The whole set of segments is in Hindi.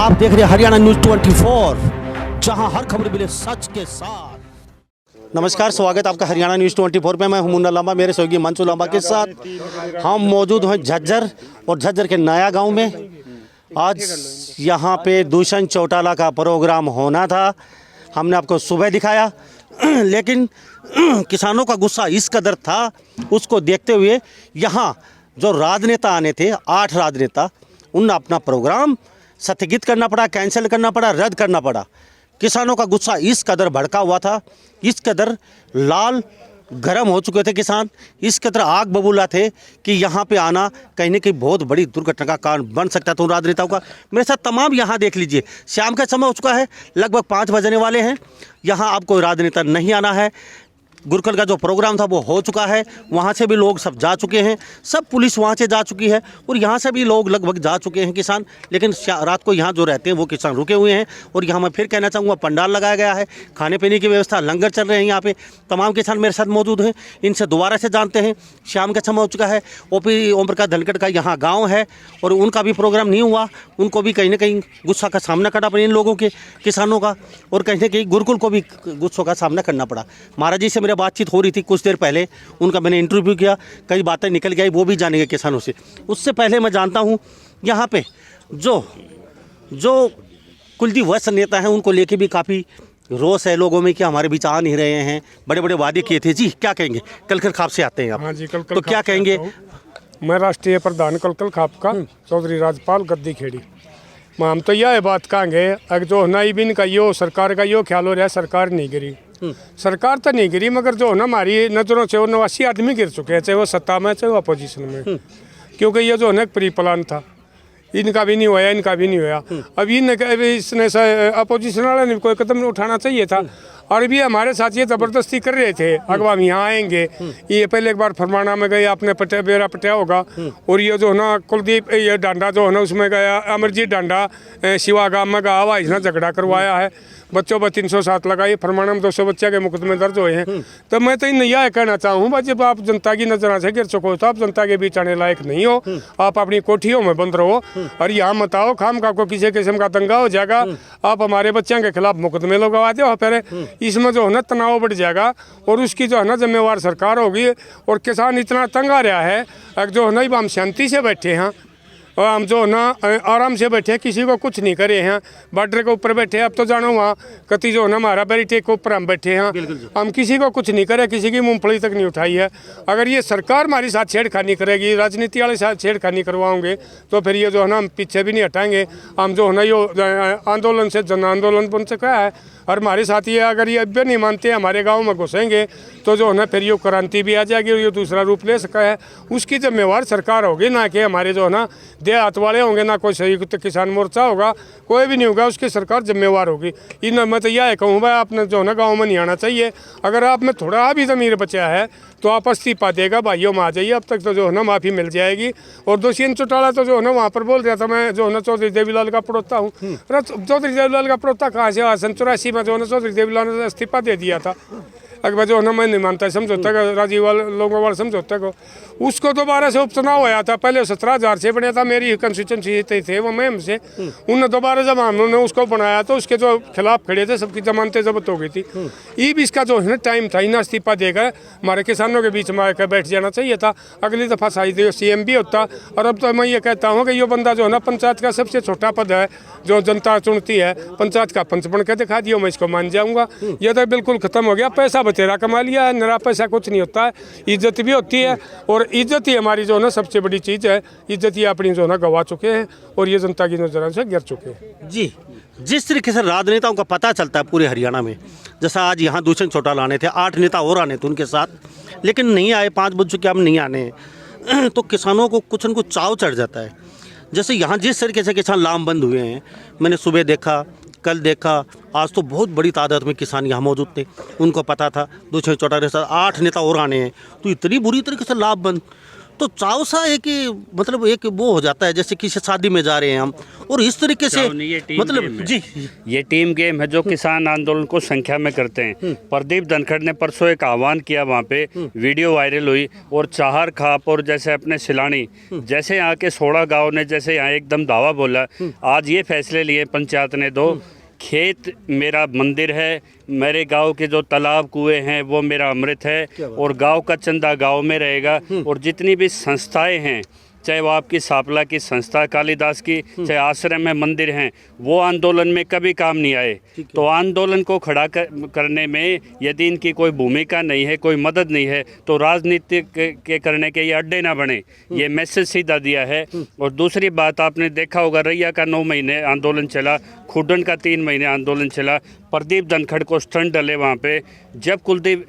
आप देख रहे हैं हरियाणा न्यूज 24, जहां हर खबर मिले सच के साथ। नमस्कार, स्वागत आपका हरियाणा न्यूज 24 में। मैं हूं मुन्ना लांबा, मेरे सहयोगी मंसू लांबा के साथ हम मौजूद हैं झज्जर और झज्जर के नया गांव में। आज यहां पे दूषण चौटाला का प्रोग्राम होना था, हमने आपको सुबह दिखाया, लेकिन किसानों का गुस्सा इस कदर था, उसको देखते हुए यहाँ जो राजनेता आने थे, 8 राजनेता, उन्हें अपना प्रोग्राम स्थगित करना पड़ा, कैंसिल करना पड़ा, रद्द करना पड़ा। किसानों का गुस्सा इस कदर भड़का हुआ था, इस कदर लाल गरम हो चुके थे किसान, इस कदर आग बबूला थे कि यहाँ पे आना कहीं न कहीं बहुत बड़ी दुर्घटना का कारण बन सकता था उन राजनेताओं का। मेरे साथ तमाम यहाँ देख लीजिए, शाम का समय हो चुका है, लगभग 5 बजने वाले हैं। यहाँ अब कोई राजनेता नहीं आना है। गुरकल का जो प्रोग्राम था वो हो चुका है, वहाँ से भी लोग सब जा चुके हैं, सब पुलिस वहाँ से जा चुकी है और यहाँ से भी लोग लगभग जा चुके हैं किसान। लेकिन रात को यहाँ जो रहते हैं वो किसान रुके हुए हैं। और यहाँ मैं फिर कहना चाहूँगा, पंडाल लगाया गया है, खाने पीने की व्यवस्था, लंगर चल रहे हैं यहाँ पे। तमाम किसान मेरे साथ मौजूद हैं, इनसे दोबारा से जानते हैं। शाम का समय हो चुका है, ओपी ओम प्रकाश धनखड़ का यहाँ गाँव है और उनका भी प्रोग्राम नहीं हुआ, उनको भी कहीं ना कहीं गुस्सा का सामना करना पड़ा इन लोगों के, किसानों का, और कहीं ना कहीं गुरुकुल को भी गुस्सों का सामना करना पड़ा। महाराज जी से बातचीत हो रही थी कुछ देर पहले, उनका मैंने इंटरव्यू किया, कई बातें निकल गई, वो भी जानेंगे किसानों से। उससे पहले मैं जानता हूं यहाँ पे जो कुलदीप वैश्य नेता हैं, उनको लेके भी काफ़ी रोष है लोगों में कि हमारे बीच आ नहीं रहे हैं, बड़े बड़े वादे किए थे। जी क्या कहेंगे? कलकल खाप से आते हैं आप। हाँ जी, कलकल तो क्या कहेंगे? मैं राष्ट्रीय प्रधान कलकल खाप का चौधरी राजपाल गद्दी खेड़ी। हम तो यह बात कहेंगे, अगर जो नई बिन का यो सरकार का यो ख्याल हो रहा है, सरकार नहीं गिरी, सरकार तो नहीं गिरी, मगर जो है ना हमारी नज़रों से वो 89 आदमी गिर चुके हैं, चाहे वो सत्ता में चाहे वो अपोजिशन में। क्योंकि ये जो है ना प्री प्लान था, इनका भी नहीं हुआ, इनका भी नहीं हुआ। अब इसने अपोजिशन वाले ने कोई कदम उठाना चाहिए था। और भी हमारे साथ ये ज़बरदस्ती कर रहे थे, अगर हम यहाँ आएंगे, ये पहले एक बार फरमाना में गए, आपने बेरा पटिया होगा, और ये जो है ना कुलदीप ये डांडा जो है ना उसमें गया, अमरजीत डांडा शिवा गांव में गया हुआ, इसने झगड़ा करवाया है, बच्चों पर 307 लगाई, फरमाना में 200 बच्चे के मुकदमे दर्ज हुए हैं। तो मैं तो इन यह कहना चाहूँ भाई, जब आप जनता की नजर से गिर चुको तो आप जनता के बीच आने लायक नहीं हो, आप अपनी कोठियों में बंद रहो और यहाँ मत आओ। खाम का को किसी किस्म का दंगा हो जाएगा, आप हमारे बच्चों के खिलाफ मुकदमे लगवा दो, फिर इसमें जो है ना तनाव बढ़ जाएगा और उसकी जो है ना जिम्मेवार सरकार होगी। और किसान इतना तंग आ रहा है, जो है ना हम शांति से बैठे हैं और हम जो ना आराम से बैठे, किसी को कुछ नहीं करे हैं, बॉर्डर के ऊपर बैठे। अब तो जानो वहाँ कति जो है ना हमारा बैरिकेड के ऊपर हम बैठे हैं, हम किसी को कुछ नहीं करे, किसी की मूंगफली तक नहीं उठाई है। अगर ये सरकार हमारे साथ छेड़खानी करेगी, राजनीति वाले साथ छेड़खानी करवाओगे, तो फिर ये जो है ना हम पीछे भी नहीं हटाएंगे। हम जो है ना यो आंदोलन से जन आंदोलन बन सका है, और हमारे साथ ये अगर ये अब भी नहीं मानते, हमारे गाँव में घुसेंगे, तो जो है ना फिर ये क्रांति भी आ जाएगी और ये दूसरा रूप ले सका है। उसकी जिम्मेवार सरकार होगी, ना कि हमारे जो है ना देहात वाले होंगे, ना कोई संयुक्त किसान मोर्चा होगा, कोई भी नहीं होगा, उसकी सरकार जिम्मेवार होगी। इन मैं तो यह कहूँ भाई, आपने जो है ना गाँव में नहीं आना चाहिए। अगर आप में थोड़ा भी ज़मीर बचा है तो आप इस्तीफा देगा भाइयों में आ जाइए, अब तक तो जो है ना माफ़ी मिल जाएगी। और दूषण चौटाला तो जो है ना वहाँ पर बोल रहा था, मैं जो है ना चौधरी देवीलाल का पड़ोता हूँ। चौधरी देवीलाल का पड़ोता कहाँ से? 84 में जो है ना चौधरी देवीलाल ने इस्तीफा दे दिया था। अगर जो है ना मैं नहीं मानता समझौता का, राजीव वाले लोगों वाले समझौते को, उसको दोबारा से उपचुनाव होया था। पहले 17,000 से बना था, मेरी कंस्टिट्यूंसी थे वो मैम से, उन्होंने दोबारा जब हमने उसको बनाया तो उसके जो खिलाफ खड़े थे सबकी जमानतें जब्त हो गई थी। ये भी इसका जो है ना टाइम था, इन्हें इस्तीफा देकर हमारे किसानों के बीच में आकर बैठ जाना चाहिए था। अगली दफ़ा शायद CM भी होता। और अब तो मैं ये कहता हूँ कि ये बंदा जो है ना पंचायत का सबसे छोटा पद है जो जनता चुनती है, पंचायत का पंच बन के दिखा दिया, मैं इसको मान जाऊँगा। ये तो बिल्कुल ख़त्म हो गया, पैसा बतेरा कमा लिया है, निरा पैसा कुछ नहीं होता है, इज्जत भी होती है। और इज्जत ही हमारी जो है ना सबसे बड़ी चीज़ है, इज्जत ही अपनी जो है ना गवा चुके हैं और ये जनता की नजरों से गिर चुके हैं। जी, जिस तरीके से राजनेताओं का पता चलता है पूरे हरियाणा में, जैसा आज यहाँ दूषण चौटाला आने थे, 8 नेता और आने थे उनके साथ, लेकिन नहीं आए, 5 बज चुके, हम नहीं आने हैं, तो किसानों को कुछ न कुछ चाव चढ़ जाता है। जैसे यहाँ जिस तरीके से किसान लामबंद हुए हैं, मैंने सुबह देखा, कल देखा, आज तो बहुत बड़ी तादाद में किसान यहाँ मौजूद थे, उनको पता था दूषण चौटाला के साथ 8 नेता और आने हैं, तो इतनी बुरी तरीके से लामबंद। तो चाव सा है कि मतलब एक वो हो जाता है जैसे किसी शादी में जा रहे हैं हम, और इस तरीके से मतलब जी ये टीम गेम है जो किसान आंदोलन को संख्या में करते हैं। प्रदीप धनखड़ ने परसों एक आह्वान किया, वहाँ पे वीडियो वायरल हुई, और चाहर खाप और जैसे अपने सिलानी जैसे यहाँ के 16 गांव ने जैसे यहाँ एकदम दावा बोला, आज ये फैसले लिए पंचायत ने दो, खेत मेरा मंदिर है, मेरे गांव के जो तालाब कुएं हैं वो मेरा अमृत है, और गांव का चंदा गांव में रहेगा, और जितनी भी संस्थाएं हैं, चाहे वो आपकी सापला की संस्था कालिदास की, चाहे आश्रम है, मंदिर हैं, वो आंदोलन में कभी काम नहीं आए। तो आंदोलन को खड़ा करने में यदि इनकी कोई भूमिका नहीं है, कोई मदद नहीं है, तो राजनीति के करने के ये अड्डे ना बने, ये मैसेज सीधा दिया है। और दूसरी बात, आपने देखा होगा रैया का 9 महीने आंदोलन चला, खुडन का 3 महीने आंदोलन चला, प्रदीप धनखड़ को स्टंट डले वहाँ पे, जब कुलदीप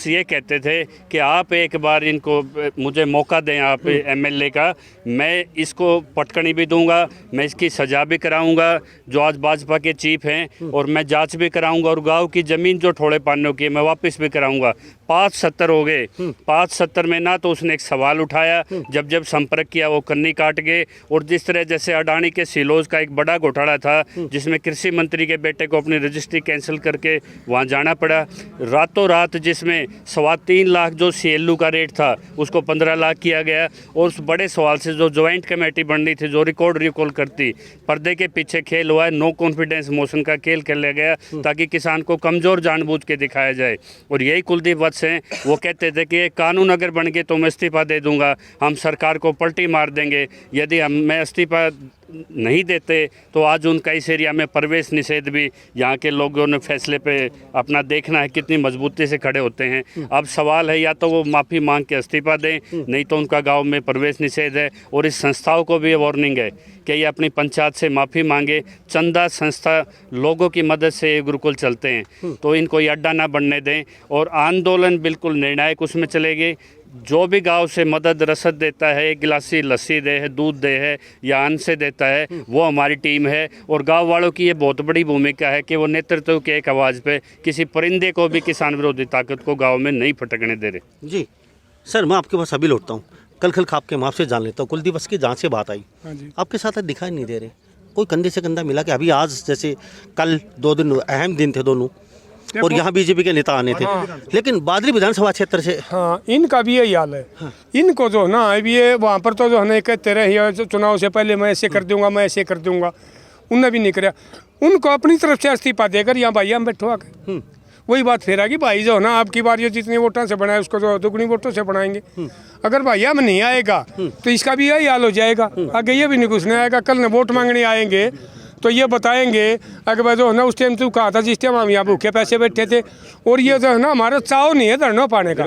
ये कहते थे कि आप एक बार इनको मुझे मौका दें, आप एमएलए का, मैं इसको पटकनी भी दूंगा, मैं इसकी सजा भी कराऊंगा, जो आज भाजपा के चीफ हैं, और मैं जांच भी कराऊंगा, और गांव की ज़मीन जो ठोड़े पानों की मैं वापस भी कराऊंगा। 5-70 हो गए, 5-70 में ना तो उसने एक सवाल उठाया, जब संपर्क किया वो कन्नी काट गए। और जिस तरह जैसे अडानी के सिलोज का एक बड़ा घोटाला था, जिसमें कृषि मंत्री के बेटे को अपनी रजिस्ट्री कैंसिल करके वहाँ जाना पड़ा, रातों रात जिसमें 3.25 लाख जो CLU का रेट था उसको 15 लाख किया गया। और उस बड़े सवाल से जो ज्वाइंट कमेटी बननी थी, जो रिकॉर्ड रिकॉल करती, पर्दे के पीछे खेल हुआ है, नो कॉन्फिडेंस मोशन का खेल कर लिया गया, ताकि किसान को कमज़ोर जानबूझ के दिखाया जाए। और यही कुलदीप वत्स हैं, वो कहते थे कि कानून अगर बन गए तो मैं इस्तीफा दे दूंगा, हम सरकार को पलटी मार देंगे, यदि मैं इस्तीफा नहीं देते तो आज उनका इस एरिया में प्रवेश निषेध भी यहाँ के लोगों ने फैसले पे अपना देखना है कितनी मजबूती से खड़े होते हैं। अब सवाल है, या तो वो माफ़ी मांग के इस्तीफा दें, नहीं तो उनका गांव में प्रवेश निषेध है। और इस संस्थाओं को भी वार्निंग है कि ये अपनी पंचायत से माफ़ी मांगे। चंदा संस्था लोगों की मदद से ये गुरुकुल चलते हैं, तो इनको ये अड्डा ना बनने दें। और आंदोलन बिल्कुल निर्णायक उसमें चलेगी। जो भी गांव से मदद रसद देता है, एक गिलासी लस्सी दे है, दूध दे है, या अन्न से देता है, वो हमारी टीम है। और गांव वालों की ये बहुत बड़ी भूमिका है कि वो नेतृत्व की एक आवाज़ पे किसी परिंदे को भी किसान विरोधी ताकत को गांव में नहीं फटकने दे रहे। जी सर, मैं आपके पास अभी लौटता हूँ, कल खाप के माप से जान लेता हूँ। कुलदीप वत्स की जांच से बात आई, आपके साथ दिखाई नहीं दे रहे, कोई कंधे से कंधा मिला कि अभी आज जैसे कल 2 दिन अहम दिन थे दोनों, और यहाँ बीजेपी के नेता आने थे, लेकिन बादली विधानसभा क्षेत्र से हाँ, इनका भी यही हाल है। इनको जो है ना, अभी ये वहाँ पर तो जो है ना कहते रहे चुनाव से पहले मैं ऐसे कर दूंगा, मैं ऐसे कर दूंगा, उनने भी नहीं कराया। उनको अपनी तरफ से इस्तीफा देकर यहाँ भाई हम बैठो आकर वही बात फिर आएगी, भाई जो है ना आपकी बार ये जितनी वोटों से बनाए उसको जो दुगनी वोटों से बनाएंगे। अगर भैया में नहीं आएगा तो इसका भी यही हाल हो जाएगा। आगे ये भी नहीं घुसने आएगा, कल न वोट मांगने आएंगे तो ये बताएंगे अगर जो है ना उस टाइम तू कहा था जिस टाइम हम यहाँ भूखे पैसे बैठे थे। और ये जो है ना हमारा चाव नहीं है धरना पाने का।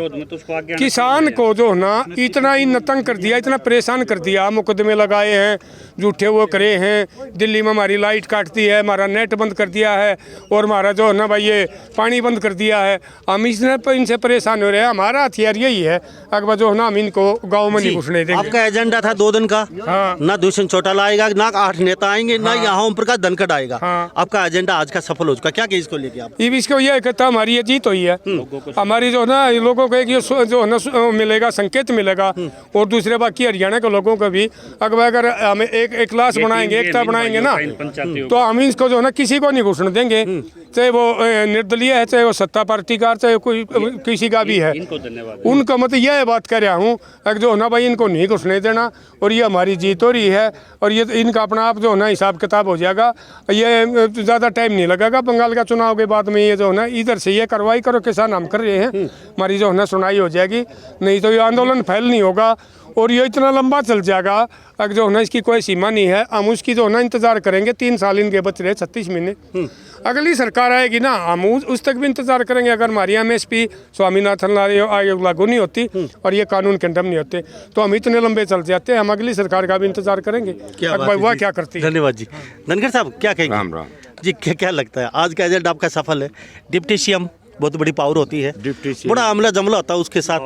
किसान को जो है ना इतना ही नतंग कर दिया, इतना परेशान कर दिया, मुकदमे लगाए हैं, झूठे वो करे हैं, दिल्ली में हमारी लाइट काटती है, हमारा नेट बंद कर दिया है, और हमारा जो है ना भाई ये पानी बंद कर दिया है। हम इनसे परेशान हो रहे हैं। हमारा हथियार यही है, अगर जो है ना हम इनको गाँव में नहीं घुसने देंगे। आपका एजेंडा था 2 दिन का, हाँ। ना दुष्यंत चौटाला आएगा, ना 8 नेता आएंगे, ना यहाँ ओम प्रकाश धनखड़ आएगा। हाँ। आपका एजेंडा आज का सफल हो चुका, क्या इसको लेके आप? इसको ये कहता हमारी ये जीत हुई है, हमारी जो है ना लोगों को एक ये जो है ना मिलेगा, संकेत मिलेगा। और दूसरे बाकी हरियाणा के लोगों को भी अगर हमें एक क्लास बनाएंगे, एकता बनाएंगे ना, तो हम इसको जो है ना किसी को नहीं घुसने देंगे, चाहे वो निर्दलीय है, चाहे वो सत्ता पार्टी का, चाहे कोई किसी का भी है। उनका मतलब यह बात कर रहा हूँ जो है ना भाई इनको नहीं घुसने देना, और ये हमारी जीत हो रही है। और ये इनका अपना आप जो है ना हिसाब किताब हो जाएगा, ये ज़्यादा टाइम नहीं लगेगा। बंगाल का चुनाव के बाद में ये जो है ना इधर से ये कार्रवाई करो, किसान हम कर रहे हैं, हमारी जो है ना सुनाई हो जाएगी, नहीं तो ये आंदोलन फैल नहीं होगा और ये इतना लंबा चल जाएगा अगर जो है ना इसकी कोई सीमा नहीं है। हम उसकी जो है ना इंतज़ार करेंगे, 3 साल इनके बच रहे, 36 महीने। अगली सरकार आएगी ना, हम उस तक भी इंतजार करेंगे। अगर हमारी MSP स्वामीनाथन आयोग लागू नहीं होती और ये कानून के अंडर नहीं होते तो हम इतने लंबे चल जाते हैं। हम अगली सरकार का भी इंतजार करेंगे, वह क्या करती है। धन्यवाद जी। धनखड़ साहब क्या कहेंगे? राम राम जी, क्या लगता है आज का एजेंडा आपका सफल है? डिप्टी CM बहुत बड़ी पावर होती है, बड़ा अमला जमला होता है उसके साथ,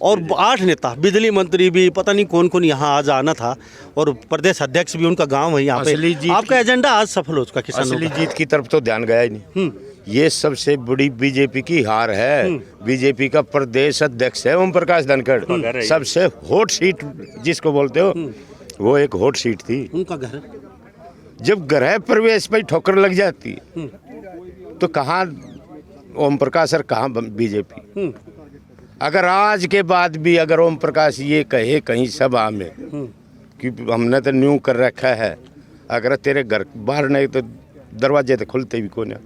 और 8 नेता, बिजली मंत्री भी, पता नहीं कौन कौन यहाँ आज आना था, और प्रदेश अध्यक्ष भी, उनका गांव है यहाँ पे। आपका एजेंडा आज सफल हो चुका किसानों असली का। जीत की तरफ तो ध्यान गया ही नहीं। ये सबसे बड़ी बीजेपी की हार है। बीजेपी का प्रदेश अध्यक्ष है ओम प्रकाश धनखड़। सबसे हॉट सीट जिसको बोलते हो, वो एक हॉट सीट थी। उनका घर जब गृह प्रवेश पर ठोकर लग जाती तो कहाँ ओम प्रकाश और कहाँ बीजेपी। अगर आज के बाद भी अगर ओम प्रकाश ये कहे कहीं सभा में कि हमने तो न्यू कर रखा है, अगर तेरे घर बाहर नहीं तो दरवाजे तो खुलते भी कौन है,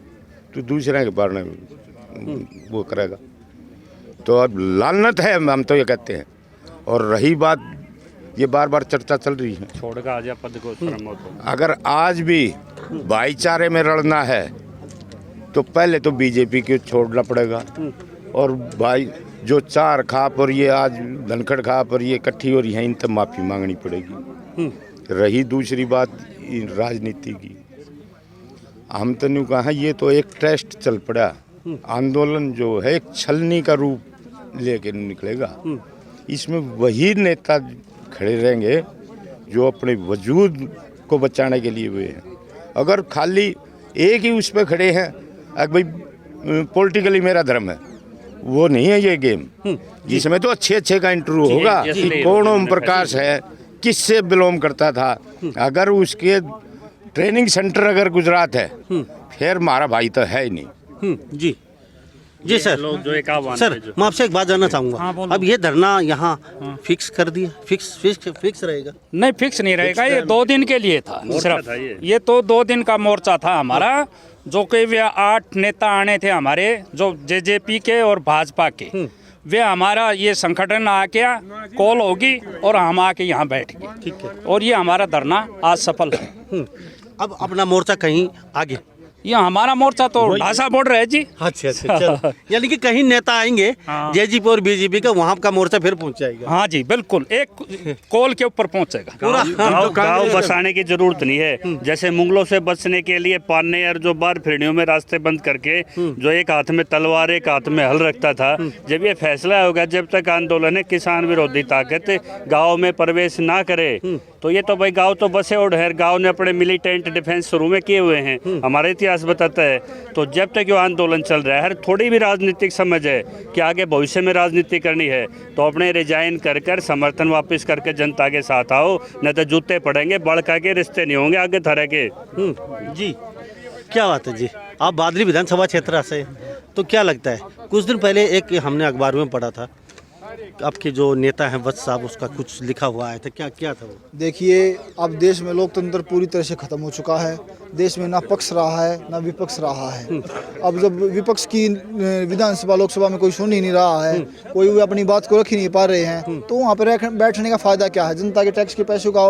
तो दूसरे के बाहर नहीं वो करेगा। तो अब लानत है, हम तो ये कहते हैं। और रही बात, ये बार बार चर्चा चल रही है, छोड़ का आजा पद को शर्म हो तो। अगर आज भी भाईचारे में लड़ना है तो पहले तो बीजेपी को छोड़ना पड़ेगा। और भाई जो चार खाप और ये आज धनखड़ खाप और ये इकट्ठी हो रही है, इन तक माफ़ी मांगनी पड़ेगी। रही दूसरी बात राजनीति की, हम तो नहीं कहा, ये तो एक टेस्ट चल पड़ा। आंदोलन जो है एक छलनी का रूप लेके निकलेगा। इसमें वही नेता खड़े रहेंगे जो अपने वजूद को बचाने के लिए हुए हैं। अगर खाली एक ही उस पर खड़े हैं, भाई पॉलिटिकली मेरा धर्म है, वो नहीं है ये गेम। जिसमें तो अच्छे का इंटरव्यू होगा कि कौन ओम प्रकाश है, किससे बिलोंग करता था। अगर उसके ट्रेनिंग सेंटर अगर गुजरात है, फिर हमारा भाई तो है ही नहीं। जी जी सर। लोग जो एक आह्वान सर, है जो- मैं आपसे एक बात जानना चाहूँगा। अब ये धरना यहाँ फिक्स कर दिया, फिक्स रहेगा? नहीं, फिक्स नहीं रहेगा। ये 2 दिन के लिए था सिर्फ। था ये तो 2 दिन का मोर्चा था हमारा, जो कि वे 8 नेता आने थे हमारे, जो जेजेपी के और भाजपा के। वे हमारा ये संगठन आके कॉल होगी और हम आके यहाँ बैठ गए। ठीक है। और ये हमारा धरना आज सफल है। अब अपना मोर्चा कहीं आगे? ये हमारा मोर्चा तो ढासा बॉर्डर है जी। अच्छा चलो। यानी कि कहीं नेता आएंगे जेजेपी और बीजेपी का, वहाँ का मोर्चा फिर पहुँच जाएगा। हाँ जी, बिल्कुल एक कॉल के ऊपर पहुँचेगा। गाँव बसाने की जरूरत नहीं है। जैसे मुगलों से बचने के लिए पाने और जो बार फिरनियों में रास्ते बंद करके जो एक हाथ में तलवार एक हाथ में हल रखता था, जब ये फैसला होगा जब तक आंदोलन है किसान विरोधी ताकत गाँव में प्रवेश ना करे, तो ये तो भाई गाँव तो बसे और है। गाँव ने अपने मिलिटेंट डिफेंस शुरू में किए हुए हैं, हमारा इतिहास बताता है। तो जब तक ये आंदोलन चल रहा है, हर थोड़ी भी राजनीतिक समझ है कि आगे भविष्य में राजनीति करनी है, तो अपने रिजाइन कर समर्थन वापस करके जनता के साथ आओ, नहीं तो जूते पड़ेंगे, बड़का के रिश्ते नहीं होंगे आगे तरह के। जी क्या बात है जी। आप बादली विधानसभा क्षेत्र से, तो क्या लगता है, कुछ दिन पहले एक हमने अखबार में पढ़ा था, आपके जो नेता हैं वत्स साहब, उसका कुछ लिखा हुआ आया था, क्या था वो? देखिए, अब देश में लोकतंत्र पूरी तरह से खत्म हो चुका है। देश में ना पक्ष रहा है ना विपक्ष रहा है। अब जब विपक्ष की विधानसभा लोकसभा में कोई सुन ही नहीं रहा है, कोई अपनी बात को रख ही नहीं पा रहे हैं, तो वहाँ पर बैठने का फ़ायदा क्या है? जनता के टैक्स के पैसों का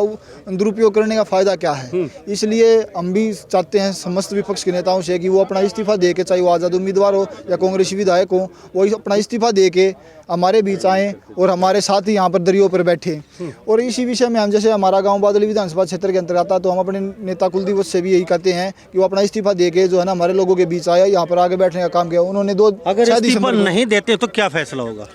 दुरुपयोग करने का फ़ायदा क्या है? इसलिए हम भी चाहते हैं समस्त विपक्ष के नेताओं से कि वो अपना इस्तीफा दे के, चाहे वो आज़ाद उम्मीदवार हो या कांग्रेसी विधायक हो, वो अपना इस्तीफा दे के हमारे बीच आएँ और हमारे साथ ही यहाँ पर दरियों पर बैठे। और इसी विषय में हम, जैसे हमारा गाँव बादली विधानसभा क्षेत्र के अंतर्गत आता, तो हम अपने नेता कुलदीप से भी यही कहते हैं कि वो अपना इस्तीफा देके जो है ना हमारे लोगों के बीच आया, यहाँ पर आगे बैठने का काम किया। उन्होंने अगर इस्तीफा नहीं देते तो क्या फैसला होगा?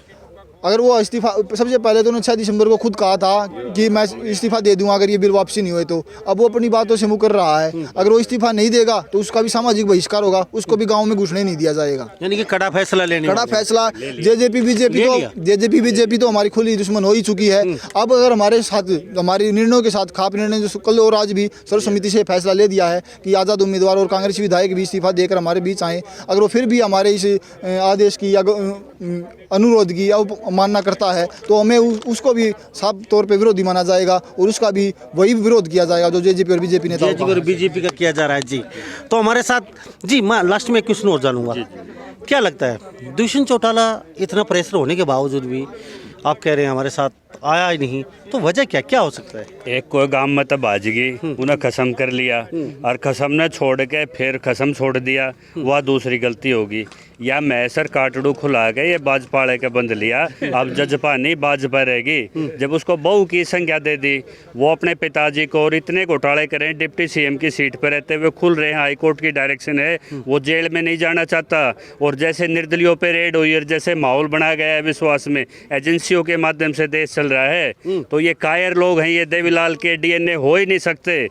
अगर वो इस्तीफा, सबसे पहले तो उन्होंने 6 दिसंबर को खुद कहा था कि मैं इस्तीफा दे दूंगा अगर ये बिल वापसी नहीं हुए तो। अब वो अपनी बातों से मुकर रहा है। अगर वो इस्तीफा नहीं देगा तो उसका भी सामाजिक बहिष्कार होगा, उसको भी गांव में घुसने नहीं दिया जाएगा। यानी कि कड़ा फैसला लेने कड़ा फैसला। जेजेपी बीजेपी तो हमारी खुली दुश्मन हो ही चुकी है। अब अगर हमारे साथ, हमारे निर्णयों के साथ, खाप निर्णय जो कल और आज भी सर्व समिति से फैसला ले दिया है कि आज़ाद उम्मीदवार और कांग्रेसी विधायक भी इस्तीफा देकर हमारे बीच आए, अगर वो फिर भी हमारे इस आदेश की या अनुरोध की अवमानना करता है, तो हमें उसको भी साफ तौर पे विरोधी माना जाएगा और उसका भी वही विरोध किया जाएगा जो जेजेपी और बीजेपी नेता और बीजेपी का किया जा रहा है। जी, तो हमारे साथ जी, मैं लास्ट में क्वेश्चन और जानूंगा, क्या लगता है दुष्यंत चौटाला इतना प्रेशर होने के बावजूद भी आप कह रहे हैं हमारे साथ आया ही नहीं, तो वजह क्या हो सकता है? एक कोई गांव में तब बाजगी, उन्हें खसम कर लिया और खसम ने छोड़ के फिर खसम छोड़ दिया, वह दूसरी गलती होगी। या मैसर काटड़ू खुला के ये बाजपाड़े के बंद लिया, अब जजपा नहीं बाजपा रहेगी। जब उसको बहू की संज्ञा दे दी, वो अपने पिताजी को और इतने घोटाले करें, डिप्टी सीएम की सीट पर रहते हुए खुल रहे हैं, हाईकोर्ट की डायरेक्शन है, वो जेल में नहीं जाना चाहता। और जैसे निर्दलियों पे रेड हुई और जैसे माहौल बनाया गया है विश्वास में, एजेंसियों के माध्यम से देश चल रहा है, तो ये कायर लोग हैं, ये देवीलाल के डीएनए हो ही नहीं सकते।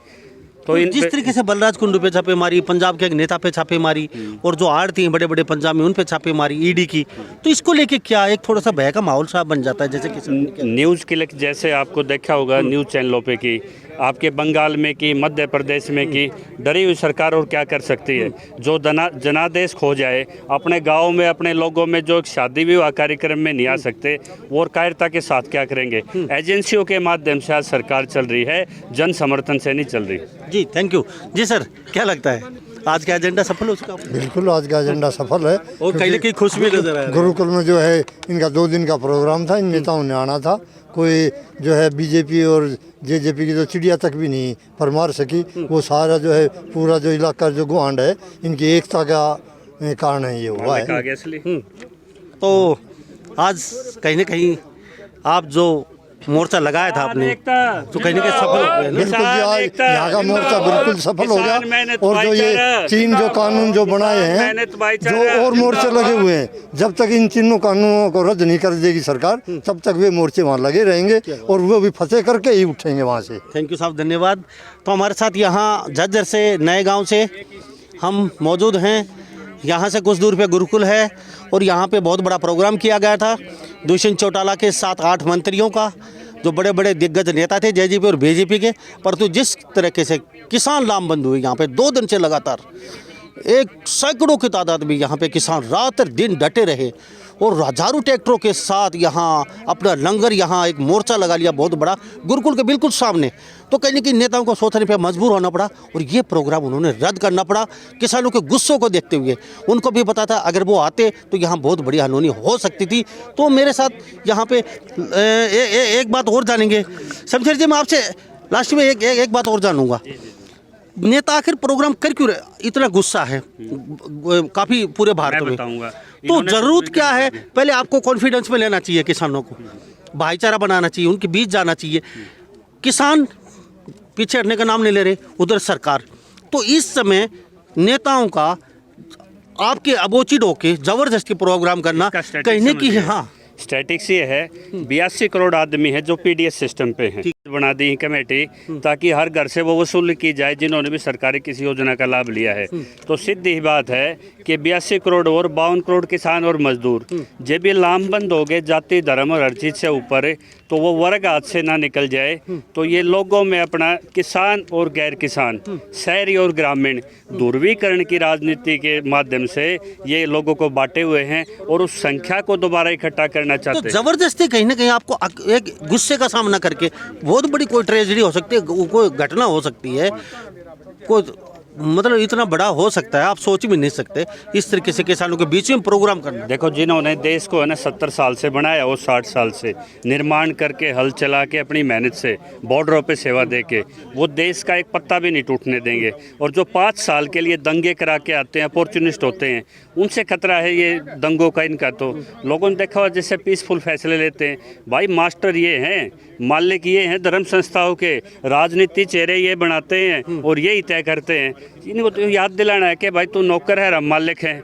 तो इन जिस पे- तरीके से बलराज कुंडू पे छापेमारी, पंजाब के एक नेता पे छापेमारी और जो आड़ती हैं बड़े बड़े पंजाब में उन पे छापेमारी ईडी की, तो इसको लेके क्या एक थोड़ा सा भय का माहौल सा बन जाता है जैसे कि न्यूज़ क्लिक जैसे आपको देखा होगा न्यूज़ चैनलों पे की, आपके बंगाल में की, मध्य प्रदेश में की, डरी हुई सरकार और क्या कर सकती है। जो जनादेश खो जाए, अपने गांव में अपने लोगों में जो एक शादी विवाह कार्यक्रम में नहीं आ सकते, वो और कायरता के साथ क्या करेंगे। एजेंसियों के माध्यम से आज सरकार चल रही है, जन समर्थन से नहीं चल रही। जी थैंक यू। जी सर, क्या लगता है आज का एजेंडा सफल हो चुका है? बिल्कुल आज का एजेंडा सफल है। और कहीं ना कहीं खुश भी नजर आ रहा है। गुरुकुल में जो है इनका 2 दिन का प्रोग्राम था, इन नेताओं ने आना था। कोई जो है बीजेपी और जेजेपी की तो चिड़िया तक भी नहीं पर मार सकी। वो सारा जो है पूरा जो इलाका जो गुआंड है, इनकी एकता का कारण है ये हुआ है। आगे इसलिए तो आज कहीं ना कहीं आप जो मोर्चा लगाया था आपने, तो कहीं ना कहीं सफल हो गए ना? बिल्कुल जी, आज यहाँ का मोर्चा बिल्कुल सफल हो गया। और जो ये 3 जो कानून जो बनाए हैं, जो और मोर्चे लगे हुए हैं, जब तक इन तीनों कानूनों को रद्द नहीं कर देगी सरकार, तब तक वे मोर्चे वहाँ लगे रहेंगे और वो भी फतेह करके ही उठेंगे वहाँ से। थैंक यू साहब, धन्यवाद। तो हमारे साथ यहाँ झज्जर से, नए गांव से हम मौजूद हैं। यहाँ से कुछ दूर पे गुरुकुल है और यहाँ पे बहुत बड़ा प्रोग्राम किया गया था दुष्यंत चौटाला के 7-8 मंत्रियों का, जो बड़े बड़े दिग्गज नेता थे जेजेपी और बीजेपी के। परंतु जिस तरीके से किसान लामबंद हुए यहाँ पे 2 दिन से लगातार, एक सैकड़ों की तादाद में यहाँ पे किसान रात दिन डटे रहे और हजारों ट्रैक्टरों के साथ यहाँ अपना लंगर, यहाँ एक मोर्चा लगा लिया बहुत बड़ा गुरुकुल के बिल्कुल सामने। तो कहीं ना कहीं नेताओं को सोचने पे मजबूर होना पड़ा और ये प्रोग्राम उन्होंने रद्द करना पड़ा। किसानों के गुस्सों को देखते हुए उनको भी पता था अगर वो आते तो यहाँ बहुत बड़ी अनहोनी हो सकती थी। तो मेरे साथ यहाँ पे एक बात और जानेंगे शमशेर जी, मैं आपसे लास्ट में एक बात और जानूंगा। नेता आखिर प्रोग्राम कर क्यों रहे? इतना गुस्सा है काफी पूरे भारत में, बताऊंगा तो जरूरत क्या है? पहले आपको कॉन्फिडेंस में लेना चाहिए, किसानों को भाईचारा बनाना चाहिए, उनके बीच जाना चाहिए। किसान पीछे हटने का नाम नहीं ले रहे, उधर सरकार। तो इस समय नेताओं का आपके अबोचिड होके जबरदस्ती प्रोग्राम करना कहीं ना कहीं, हाँ स्टैटिक्स ये है 82 करोड़ आदमी है जो पीडीएस सिस्टम पे हैं। बना दी है कमेटी ताकि हर घर से वो वसूल की जाए जिन्होंने भी सरकारी किसी योजना का लाभ लिया है। तो सीधी बात है कि 82 करोड़ और 52 करोड़ किसान और मजदूर जब ये लामबंद हो गए जाति धर्म और हर चीज़ से ऊपर, तो वो वर्ग हाथ से ना निकल जाए। तो ये लोगों में अपना किसान और गैर किसान, शहरी और ग्रामीण ध्रुवीकरण की राजनीति के माध्यम से ये लोगों को बांटे हुए हैं और उस संख्या को दोबारा इकट्ठा करना चाहते तो हैं। जबरदस्ती कहीं ना कहीं आपको एक गुस्से का सामना करके बहुत बड़ी कोई ट्रेजेडी हो सकती है, कोई घटना हो सकती है, कोई मतलब इतना बड़ा हो सकता है आप सोच भी नहीं सकते। इस तरीके से किसानों के बीच में प्रोग्राम करना। देखो, जिन्होंने देश को है ना 70 साल से बनाया, वो 60 साल से निर्माण करके, हल चला के, अपनी मेहनत से, बॉर्डरों पे सेवा दे के, वो देश का एक पत्ता भी नहीं टूटने देंगे। और जो 5 साल के लिए दंगे करा के आते हैं, अपॉर्चुनिस्ट होते हैं, उनसे खतरा है ये दंगों का, इनका। तो लोगों ने देखा जैसे पीसफुल फैसले लेते हैं। भाई मास्टर ये हैं, मालिक ये हैं धर्म संस्थाओं के, राजनीति चेहरे ये बनाते हैं और यही तय करते हैं। इनको तो याद दिलाना है कि भाई तू नौकर है, हम मालिक हैं।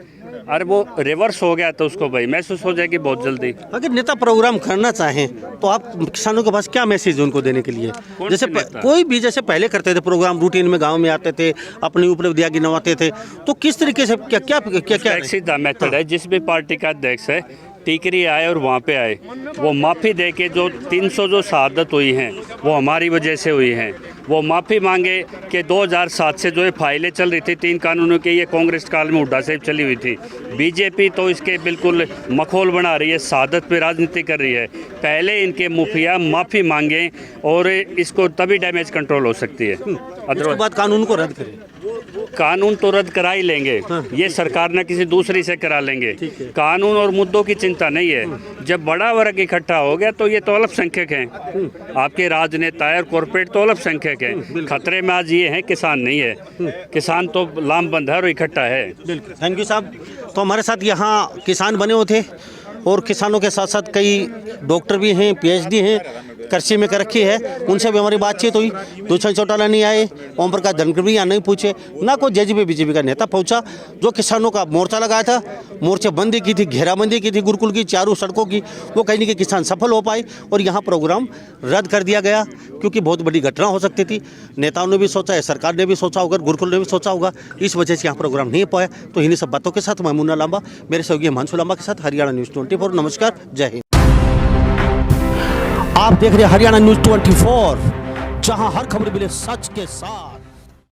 अरे वो रिवर्स हो गया तो उसको भाई महसूस हो जाएगी बहुत जल्दी। अगर नेता प्रोग्राम करना चाहें तो आप किसानों के पास क्या मैसेज है उनको देने के लिए? जैसे कोई भी जैसे पहले करते थे प्रोग्राम, रूटीन में गांव में आते थे, अपनी उपलब्धियां गिनवाते थे, तो किस तरीके से क्या क्या क्या क्या एक सीधा मेथड है। जिस भी पार्टी का अध्यक्ष है टीकरी आए और वहाँ पे आए, वो माफ़ी दे के जो 300 जो शहादत हुई हैं वो हमारी वजह से हुई हैं, वो माफ़ी मांगे कि 2007 से जो ये फाइलें चल रही थी 3 कानूनों की, ये कांग्रेस काल में हुड्डा से चली हुई थी। बीजेपी तो इसके बिल्कुल मखौल बना रही है, शहादत पे राजनीति कर रही है। पहले इनके मुखिया माफ़ी मांगे और इसको तभी डैमेज कंट्रोल हो सकती है। उसके बाद कानून को रद्द करें। कानून तो रद्द करा ही लेंगे, ये सरकार न किसी दूसरी से करा लेंगे। कानून और मुद्दों की चिंता नहीं है। जब बड़ा वर्ग इकट्ठा हो गया तो ये तो अल्पसंख्यक हैं, आपके राजनेता और कॉर्पोरेट तो अल्पसंख्यक हैं। खतरे में आज ये हैं, किसान नहीं है। किसान तो लामबंद है और इकट्ठा है। बिल्कुल, थैंक यू साहब। तो हमारे साथ यहाँ किसान बने हुए थे और किसानों के साथ साथ कई डॉक्टर भी हैं, PhD हैं, कृषि में कर रखी है, उनसे भी हमारी बातचीत हुई। दुष्यंत चौटाला नहीं आए, ओम प्रकाश धनखड़ भी यहाँ नहीं पूछे, ना कोई जेजेपी बीजेपी का नेता पहुंचा। जो किसानों का मोर्चा लगाया था, मोर्चेबंदी की थी, घेराबंदी की थी गुरुकुल की, चारों सड़कों की, वो कहीं न कहीं किसान सफल हो पाए और यहाँ प्रोग्राम रद्द कर दिया गया क्योंकि बहुत बड़ी घटना हो सकती थी। नेताओं ने भी सोचा है, सरकार ने भी सोचा होगा, गुरुकुल ने भी सोचा होगा, इस वजह से यहाँ प्रोग्राम नहीं पाया। तो इन्हीं सब बातों के साथ मैं मुन्ना लांबा, मेरे सहयोगी हिमांशु लांबा के साथ हरियाणा न्यूज़ 24। नमस्कार, जय हिंद। आप देख रहे हैं हरियाणा न्यूज़ 24, जहां हर खबर मिले सच के साथ।